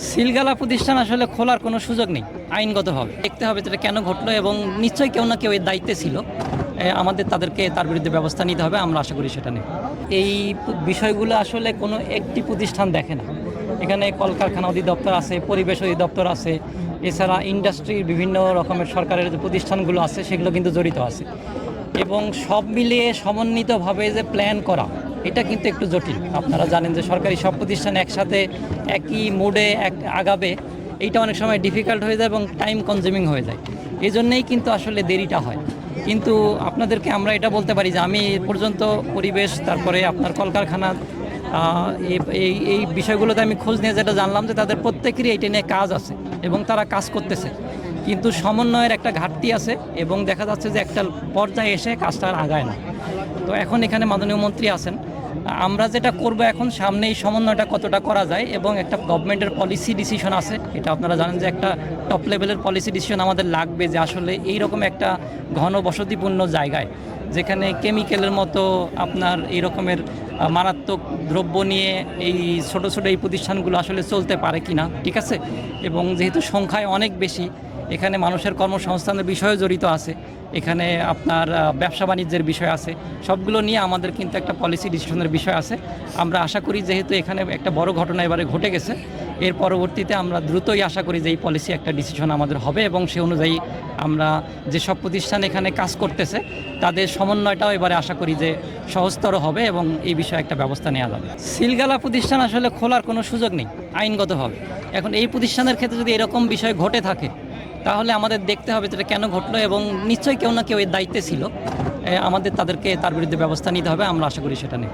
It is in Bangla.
সিলগালা প্রতিষ্ঠান আসলে খোলার কোনো সুযোগ নেই আইনগতভাবে। দেখতে হবে যেটা কেন ঘটলো এবং নিশ্চয়ই কেউ না কেউ এর দায়িত্বে ছিল। আমাদের তাদেরকে তার বিরুদ্ধে ব্যবস্থা নিতে হবে, আমরা আশা করি সেটা নেই। এই বিষয়গুলো আসলে কোনো একটি প্রতিষ্ঠান দেখে না। এখানে কলকারখানা অধিদপ্তর আছে, পরিবেশ অধিদপ্তর আছে, এছাড়া ইন্ডাস্ট্রির বিভিন্ন রকমের সরকারের যে প্রতিষ্ঠানগুলো আছে সেগুলো কিন্তু জড়িত আছে। এবং সব মিলিয়ে সমন্বিতভাবে যে প্ল্যান করা, এটা কিন্তু একটু জটিল। আপনারা জানেন যে সরকারি সব প্রতিষ্ঠান একসাথে একই মোডে আগাবে, এইটা অনেক সময় ডিফিকাল্ট হয়ে যায় এবং টাইম কনজিউমিং হয়ে যায়। এই জন্যেই কিন্তু আসলে দেরিটা হয়। কিন্তু আপনাদেরকে আমরা এটা বলতে পারি যে আমি এ পর্যন্ত পরিবেশ, তারপরে আপনার কলকারখানা, এই বিষয়গুলোতে আমি খোঁজ নিয়ে যেটা জানলাম যে তাদের প্রত্যেকেরই এইটা নিয়ে কাজ আছে এবং তারা কাজ করতেছে, কিন্তু সমন্বয়ের একটা ঘাটতি আছে এবং দেখা যাচ্ছে যে একটা পর্যায়ে এসে কাজটা আর আগায় না। তো এখন এখানে মাননীয় মন্ত্রী আছেন, আমরা যেটা করব এখন সামনে এই সমন্বয়টা কতটা করা যায় এবং একটা গভর্নমেন্টের পলিসি ডিসিশন আছে, এটা আপনারা জানেন যে একটা টপ লেভেলের পলিসি ডিসিশন আমাদের লাগবে যে আসলে এই রকম একটা ঘন বসতিপূর্ণ জায়গায় যেখানে কেমিক্যালের মতো আপনার এই রকমের মারাত্মক দ্রব্য নিয়ে এই ছোট ছোট এই প্রতিষ্ঠানগুলো আসলে চলতে পারে কিনা, ঠিক আছে। এবং যেহেতু সংখ্যায় অনেক বেশি, এখানে মানুষের কর্মসংস্থানের বিষয় জড়িত আছে, এখানে আপনার ব্যবসা বাণিজ্যের বিষয় আছে, সবগুলো নিয়ে আমাদের কিন্তু একটা পলিসি ডিসিশনের বিষয় আছে। আমরা আশা করি যেহেতু এখানে একটা বড় ঘটনা এবারে ঘটে গেছে, এর পরবর্তীতে আমরা দ্রুতই আশা করি যে এই পলিসি একটা ডিসিশন আমাদের হবে এবং সে অনুযায়ী আমরা যেসব প্রতিষ্ঠান এখানে কাজ করতেছে তাদের সমন্বয়টাও এবারে আশা করি যে সহজতর হবে এবং এই বিষয়ে একটা ব্যবস্থা নেওয়া যাবে। সিলগালা প্রতিষ্ঠান আসলে খোলার কোনো সুযোগ নেই আইনগতভাবে। এখন এই প্রতিষ্ঠানের ক্ষেত্রে যদি এরকম বিষয় ঘটে থাকে তাহলে আমাদের দেখতে হবে যেটা কেন ঘটলো এবং নিশ্চয়ই কেউ না কেউ এর দায়িত্বে ছিল। আমাদের তাদেরকে তার বিরুদ্ধে ব্যবস্থা নিতে হবে, আমরা আশা করি সেটা নেই।